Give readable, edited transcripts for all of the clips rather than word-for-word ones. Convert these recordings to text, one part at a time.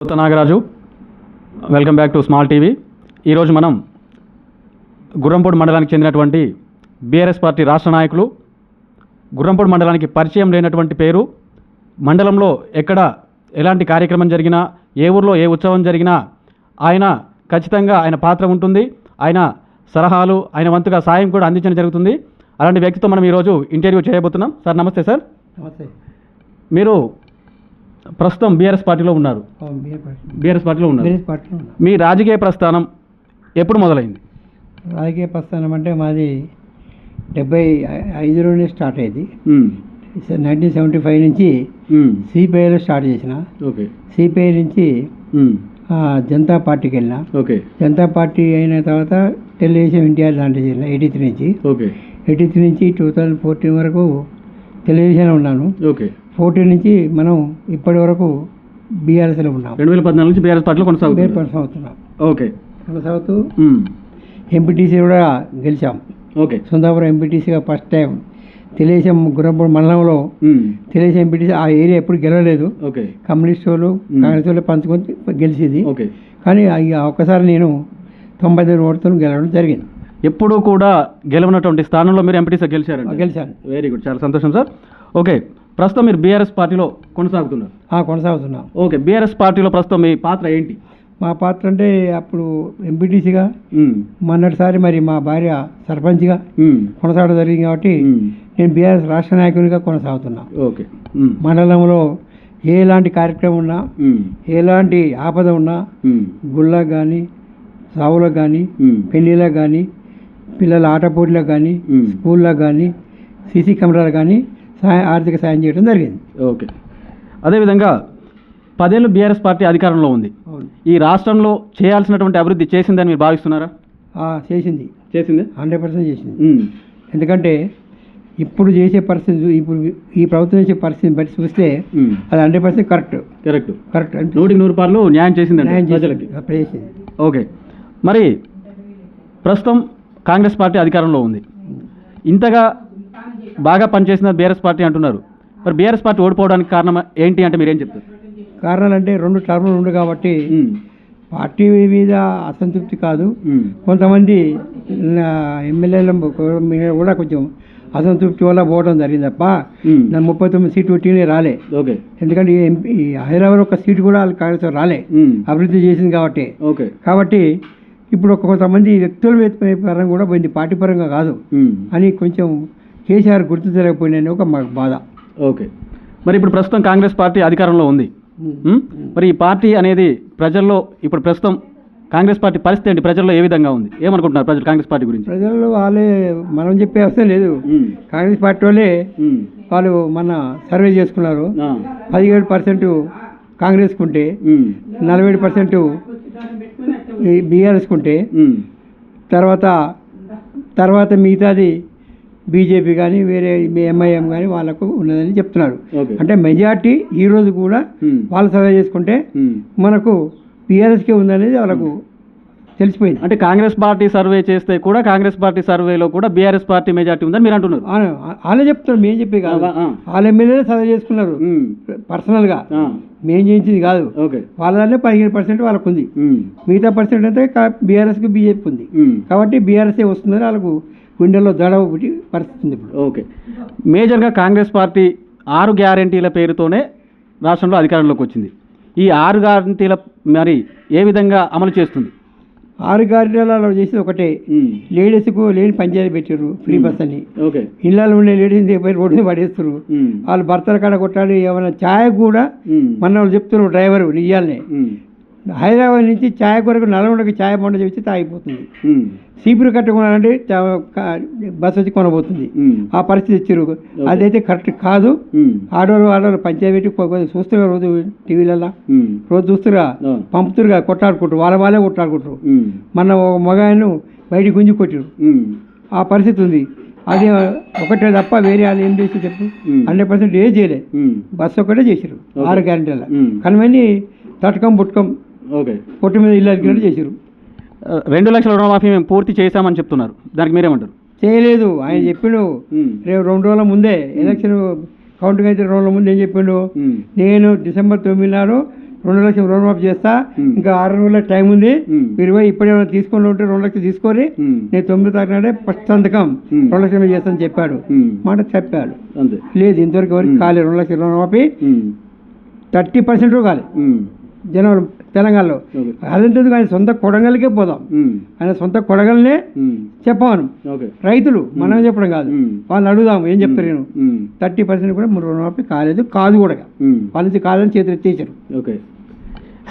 Nagaraju, welcome back to small TV. ఈరోజు మనం గుర్రంపూడి మండలానికి చెందినటువంటి బీఆర్ఎస్ పార్టీ రాష్ట్ర నాయకులు, గుర్రంపూడి మండలానికి పరిచయం లేనటువంటి పేరు, మండలంలో ఎక్కడ ఎలాంటి కార్యక్రమం జరిగినా, ఏ ఊర్లో ఏ ఉత్సవం జరిగినా ఆయన ఖచ్చితంగా ఆయన పాత్ర ఉంటుంది. ఆయన సలహాలు, ఆయన వంతుగా సాయం కూడా అందించడం జరుగుతుంది. అలాంటి వ్యక్తితో మనం ఈరోజు ఇంటర్వ్యూ చేయబోతున్నాం. సార్ నమస్తే. సార్ నమస్తే. మీరు ప్రస్తుతం బీఆర్ఎస్ పార్టీలో ఉన్నారు. బీఆర్ఎస్ పార్టీలో ఉన్నారు. మీ రాజకీయ ప్రస్థానం ఎప్పుడు మొదలైంది? రాజకీయ ప్రస్థానం అంటే మాది 75లోనే స్టార్ట్ అయ్యింది. 1975 నుంచి సిపిఐలో స్టార్ట్ చేసిన. సిపిఐ నుంచి జనతా పార్టీకి వెళ్ళిన. జనతా పార్టీ అయిన తర్వాత తెలుగుదేశం ఎన్టీఆర్ దాంట్లో చేసిన 83 నుంచి. 83 నుంచి 2014 వరకు తెలుగుదేశంలో ఉన్నాను. 14 నుంచి మనం ఇప్పటి వరకు బీఆర్ఎస్లో ఉన్నాం. 2014 నుంచి బీఆర్ఎస్ పార్టీలో కొనసాగుతున్నాం. కొనసాగుతూ ఎంపీటీసీ కూడా గెలిచాం. సుందాపురం ఎంపీటీసీగా ఫస్ట్ టైం తెలుగుదేశం గుర్రంపూడి మండలంలో తెలుగుదేశం ఎంపీటీసీ ఆ ఏరియా ఎప్పుడు గెలవలేదు. కమ్యూనిస్ట్ వాళ్ళు కాంగ్రెస్ వాళ్ళు పంచుకొని గెలిచింది. కానీ ఒక్కసారి నేను 99 ఓటుతో గెలవడం జరిగింది. ఎప్పుడు కూడా గెలవనటువంటి స్థానంలో మీరు ఎంపీటీసీ గెలిచాను. వెరీ గుడ్, చాలా సంతోషం సార్. ఓకే, ప్రస్తుతం మీరు బీఆర్ఎస్ పార్టీలో కొనసాగుతున్నారు. కొనసాగుతున్నాం. ఓకే, బీఆర్ఎస్ పార్టీలో ప్రస్తుతం మీ పాత్ర ఏంటి? మా పాత్ర అంటే అప్పుడు ఎంపీటీసీగా, మొన్నటిసారి మరి మా భార్య సర్పంచ్గా కొనసాగడం జరిగింది. కాబట్టి నేను బీఆర్ఎస్ రాష్ట్ర నాయకునిగా కొనసాగుతున్నా. మండలంలో ఎలాంటి కార్యక్రమం ఉన్నా, ఎలాంటి ఆపద ఉన్నా, గుళ్ళకు కానీ, సావులకు కానీ, పెళ్ళిళ్ళకు కానీ, పిల్లల ఆట పోటీలకు కానీ, స్కూళ్ళకు కానీ, సీసీ కెమెరాలకు కానీ ఆర్థిక సాయం చేయడం జరిగింది. ఓకే, అదేవిధంగా 10 ఏళ్ళు బీఆర్ఎస్ పార్టీ అధికారంలో ఉంది. ఈ రాష్ట్రంలో చేయాల్సినటువంటి అభివృద్ధి చేసిందని మీరు భావిస్తున్నారా? చేసింది. 100% చేసింది. ఎందుకంటే ఇప్పుడు చేసే పరిస్థితి, ఇప్పుడు ఈ ప్రభుత్వం చేసే పరిస్థితిని బట్టి చూస్తే అది 100% కరెక్ట్. 100% న్యాయం చేసిందండి ప్రజలకి. ఓకే, మరి ప్రస్తుతం కాంగ్రెస్ పార్టీ అధికారంలో ఉంది. ఇంతగా బాగా పనిచేసిన బీఆర్ఎస్ పార్టీ అంటున్నారు. మరి బీఆర్ఎస్ పార్టీ ఓడిపోవడానికి కారణం ఏంటి అంటే మీరేం చెప్తారు? కారణాలు అంటే 2 టర్ములు ఉండు కాబట్టి పార్టీ మీద అసంతృప్తి కాదు. కొంతమంది ఎమ్మెల్యేల కూడా కొంచెం అసంతృప్తి వల్ల పోవడం జరిగింది తప్ప 39 సీట్లు టీనే రాలే. ఎందుకంటే హైదరాబాద్ ఒక సీటు కూడా కాంగ్రెస్ రాలే, అభివృద్ధి చేసింది కాబట్టి. కాబట్టి ఇప్పుడు కొంతమంది వ్యక్తుల పరంగా కూడా పోయింది, పార్టీ పరంగా కాదు అని కొంచెం కేసీఆర్ గుర్తించలేకపోయినా ఒక మాకు బాధ. ఓకే, మరి ఇప్పుడు ప్రస్తుతం కాంగ్రెస్ పార్టీ అధికారంలో ఉంది. మరి ఈ పార్టీ అనేది ప్రజల్లో ఇప్పుడు ప్రస్తుతం కాంగ్రెస్ పార్టీ పరిస్థితి ఏంటి? ప్రజల్లో ఏ విధంగా ఉంది? ఏమనుకుంటున్నారు ప్రజలు కాంగ్రెస్ పార్టీ గురించి? ప్రజల్లో వాళ్ళే, మనం చెప్పే అవసరం లేదు. కాంగ్రెస్ పార్టీ వాళ్ళే వాళ్ళు మన సర్వే చేసుకున్నారు. 17% కాంగ్రెస్కు ఉంటే 47% బీఆర్ఎస్కు ఉంటే తర్వాత మిగతాది బీజేపీ కానీ వేరే ఎంఐఎం కానీ వాళ్ళకు ఉన్నదని చెప్తున్నారు. అంటే మెజార్టీ ఈరోజు కూడా వాళ్ళు సర్వే చేసుకుంటే మనకు బీఆర్ఎస్కే ఉందనేది వాళ్ళకు తెలిసిపోయింది. అంటే కాంగ్రెస్ పార్టీ సర్వే చేస్తే కూడా కాంగ్రెస్ పార్టీ సర్వేలో కూడా బీఆర్ఎస్ పార్టీ మెజార్టీ ఉందని మీరు అంటున్నారు. వాళ్ళే చెప్తున్నారు, మేము చెప్పే కాదు. వాళ్ళ ఎమ్మెల్యేలే సర్వే చేసుకున్నారు పర్సనల్గా, మేము చేయించింది కాదు. వాళ్ళనే 15% వాళ్ళకు ఉంది, మిగతా పర్సెంట్ అయితే బీఆర్ఎస్కి బీజేపీకి ఉంది. కాబట్టి బీఆర్ఎస్ఏ వస్తుందని వాళ్ళకు గుండెల్లో దడ ఒకటి పరిస్థితి ఉంది ఇప్పుడు. ఓకే, మేజర్గా కాంగ్రెస్ పార్టీ 6 గ్యారంటీల పేరుతోనే రాష్ట్రంలో అధికారంలోకి వచ్చింది. ఈ 6 గ్యారంటీల మరి ఏ విధంగా అమలు చేస్తుంది? 6 గ్యారంటీలలో చేసేది ఒకటే, లేడీస్కు లేని పంచాయతీ పెట్టారు, ఫ్రీ బస్ అని. ఇళ్ళలో ఉండే లేడీస్ పోయి రోడ్డు మీద పడేస్తారు. వాళ్ళు భర్తల కాడ కొట్టాలి. ఏమైనా ఛాయ్ కూడా మన వాళ్ళు చెప్తున్నారు, డ్రైవరు నిజాలనే హైదరాబాద్ నుంచి ఛాయ్ కొరకు నల్గొండకి ఛాయ్ బండ చేసి తాగిపోతుంది. సీపురు కట్టుకున్నారంటే బస్సు వచ్చి కొనబోతుంది. ఆ పరిస్థితి ఇచ్చారు. అదైతే కరెక్ట్ కాదు. ఆడవాళ్ళు పంచాయతీ పెట్టి చూస్తున్నారు, రోజు టీవీలలో రోజు చూస్తురా, పంపుతురుగా, కొట్టాడుకుంటారు, వాళ్ళే కొట్టాడుకుంటారు. మన మగాయను బయటికి గుంజి కొట్టారు. ఆ పరిస్థితి ఉంది. అది ఒకటే తప్ప వేరే వాళ్ళు ఏం చేసి చెప్పు, 100% ఏం చేయలేదు. బస్సు ఒకటే చేశారు 6 గ్యారంటీల. కానీ తటకం పుట్టకం పొట్టు మీద ఇల్లు అడిగినట్టు చేశారు. 2 లక్షల రుణమాఫీ మేము పూర్తి చేశామని చెప్తున్నారు, దానికి మీరేమంటారు? చేయలేదు. ఆయన చెప్పిండు రేపు 2 రోజుల ముందే ఎలక్షన్ కౌంటింగ్ అయితే 2 రోజుల ముందు ఏం చెప్పిండు, నేను December 9 నాడు 2 లక్షలు రుణమాఫీ చేస్తా, ఇంకా 6 నెలల టైం ఉంది, మీరు పోయి ఇప్పుడేమైనా తీసుకొని ఉంటే 2 లక్షలు తీసుకొని నేను 9 తారీఖు నాడే ఫస్ట్ సంతకం 2 లక్షలు చేస్తానని చెప్పాడు. మాట చెప్పాడు. లేదు ఇంతవరకు ఎవరికి కాలేదు 2 లక్షల రుణమాఫీ. 30% కాలేదు జనవరి తెలంగాణలో. అదంతది ఆయన సొంత కొడంగల్కే పోదాం, ఆయన సొంత కొడగల్నే చెప్పాను. రైతులు మనం చెప్పడం కాదు, వాళ్ళని అడుగుదాం ఏం చెప్తారు. నేను 30% కూడా రుణమాఫీ కాలేదు, కాదు కూడా వాళ్ళ నుంచి కాదని చేతులు ఎత్తేసారు.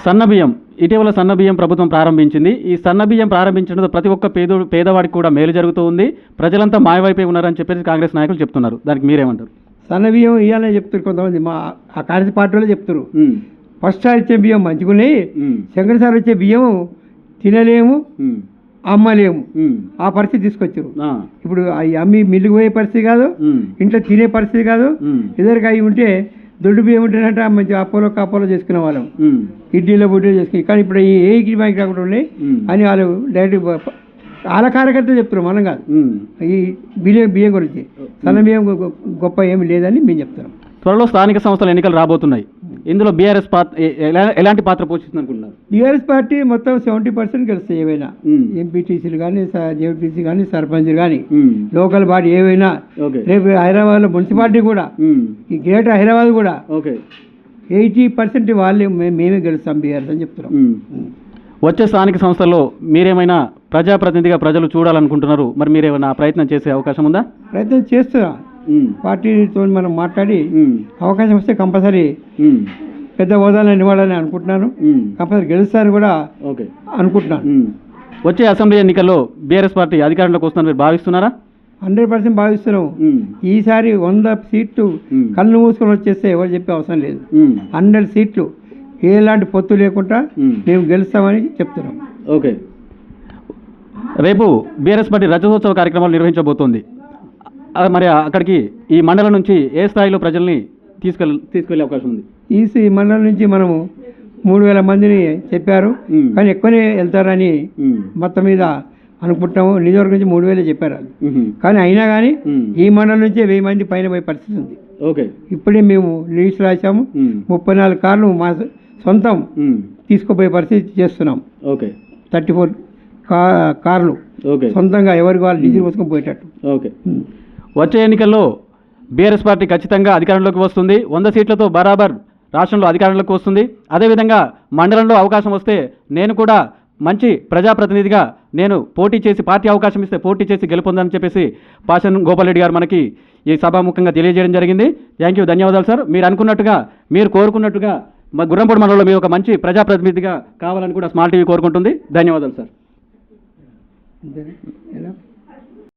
సన్నబియ్యం, ఇటీవల సన్నబియ్యం ప్రభుత్వం ప్రారంభించింది. ఈ సన్నబియ్యం ప్రారంభించడంతో ప్రతి ఒక్క పేదవాడికి కూడా మేలు జరుగుతూ ఉంది. ప్రజలంతా మాయవైపోయి ఉన్నారని చెప్పేసి కాంగ్రెస్ నాయకులు చెప్తున్నారు. దానికి మీరేమంటారు? సన్నబియ్యం ఇవ్వాలని చెప్తారు కొంతమంది, మా ఆ కాంగ్రెస్ పార్టీ వాళ్ళు చెప్తారు. ఫస్ట్ సార్ ఇచ్చే బియ్యం మంచిగున్నాయి, సెకండ్ సార్ వచ్చే బియ్యం తినలేము, అమ్మలేము, ఆ పరిస్థితి తీసుకొచ్చారు. ఇప్పుడు అవి అమ్మి మిల్లుకు పోయే పరిస్థితి కాదు, ఇంట్లో తినే పరిస్థితి కాదు. ఎదురుగా అవి ఉంటే దొడ్డు బియ్యం ఉంటేనంటే మంచి అపోలో కాపోలో చేసుకునే వాళ్ళం, ఇడ్లీలో బుడ్డీలో చేసుకుని. కానీ ఇప్పుడు ఏ ఇడ్లీ బ్యాంక్ కాకుండా ఉన్నాయి అని వాళ్ళు డైరెక్ట్ వాళ్ళ కార్యకర్తలు చెప్తున్నారు, మనం కాదు. ఈ బియ్యం గురించి సన్న బియ్యం గొప్ప ఏమి లేదని మేము చెప్తున్నాం. త్వరలో స్థానిక సంస్థల ఎన్నికలు రాబోతున్నాయి. ఇందులో బీఆర్ఎస్ ఎలాంటి పాత్ర పోషిస్తుంది అనుకుంటున్నారు? బీఆర్ఎస్ పార్టీ మొత్తం 70% గెలుస్తాయి. ఏవైనా ఎంపీటీసీలు కానీ, జెడ్పీటీసీ కానీ, సర్పంచ్లు కానీ, లోకల్ బాడీ ఏవైనా. రేపు హైదరాబాద్లో మున్సిపాలిటీ కూడా, ఈ గ్రేటర్ హైదరాబాద్ కూడా 80% వాళ్ళే మేమే గెలుస్తాం బీఆర్ఎస్ అని చెప్తున్నాం. వచ్చే స్థానిక సంస్థల్లో మీరేమైనా ప్రజాప్రతినిధిగా ప్రజలు చూడాలనుకుంటున్నారు, మరి మీరేమైనా ప్రయత్నం చేసే అవకాశం ఉందా? ప్రయత్నం చేస్తున్నా. పార్టీతో మనం మాట్లాడి అవకాశం వస్తే కంపల్సరీ పెద్ద హోదాలను ఇవ్వాలని అనుకుంటున్నాను. కంపల్సరీ గెలుస్తారని కూడా అనుకుంటున్నాను. వచ్చే అసెంబ్లీ ఎన్నికల్లో బీఆర్ఎస్ పార్టీ అధికారంలోకి వస్తుందని మీరు భావిస్తున్నారా? 100% భావిస్తున్నాం. ఈసారి 100 సీట్లు కళ్ళు మూసుకొని వచ్చేస్తే ఎవరు చెప్పే అవసరం లేదు. 100 సీట్లు ఎలాంటి పొత్తు లేకుండా మేము గెలుస్తామని చెప్తున్నాం. రేపు బీఆర్ఎస్ పార్టీ రజతోత్సవ కార్యక్రమాలు నిర్వహించబోతోంది. మరి అక్కడికి ఈ మండలం నుంచి ఏ స్థాయిలో ప్రజల్ని తీసుకెళ్లే అవకాశం ఉంది? ఈ మండలం నుంచి మనము 3000 మందిని చెప్పారు, కానీ ఎక్కువనే వెళ్తారని మొత్తం మీద అనుకుంటాము. నిజవర్గం నుంచి 3000 చెప్పారు వాళ్ళు, కానీ అయినా కానీ ఈ మండలం నుంచే 1000 మంది పైన పోయే పరిస్థితి ఉంది. ఇప్పుడే మేము లిస్ట్ రాసాము, 34 కార్లు మా సొంతం తీసుకుపోయే పరిస్థితి చేస్తున్నాం. 34 కార్లు సొంతంగా ఎవరికి వాళ్ళు డీజిల్ పోసుకొని పోయేటట్టు. వచ్చే ఎన్నికల్లో బీఆర్ఎస్ పార్టీ ఖచ్చితంగా అధికారంలోకి వస్తుంది. 100 సీట్లతో బరాబర్ రాష్ట్రంలో అధికారంలోకి వస్తుంది. అదేవిధంగా మండలంలో అవకాశం వస్తే నేను కూడా మంచి ప్రజాప్రతినిధిగా నేను పోటీ చేసి, పార్టీ అవకాశం ఇస్తే పోటీ చేసి గెలుపొందని చెప్పేసి పాషన్ గోపాల్ రెడ్డి గారు మనకి ఈ సభాముఖంగా తెలియజేయడం జరిగింది. థ్యాంక్ యూ, ధన్యవాదాలు సార్. మీరు అనుకున్నట్టుగా, మీరు కోరుకున్నట్టుగా మా గుర్రంపూడి మండలంలో మీరు ఒక మంచి ప్రజాప్రతినిధిగా కావాలని కూడా స్మాల్ టీవీ కోరుకుంటుంది. ధన్యవాదాలు సార్.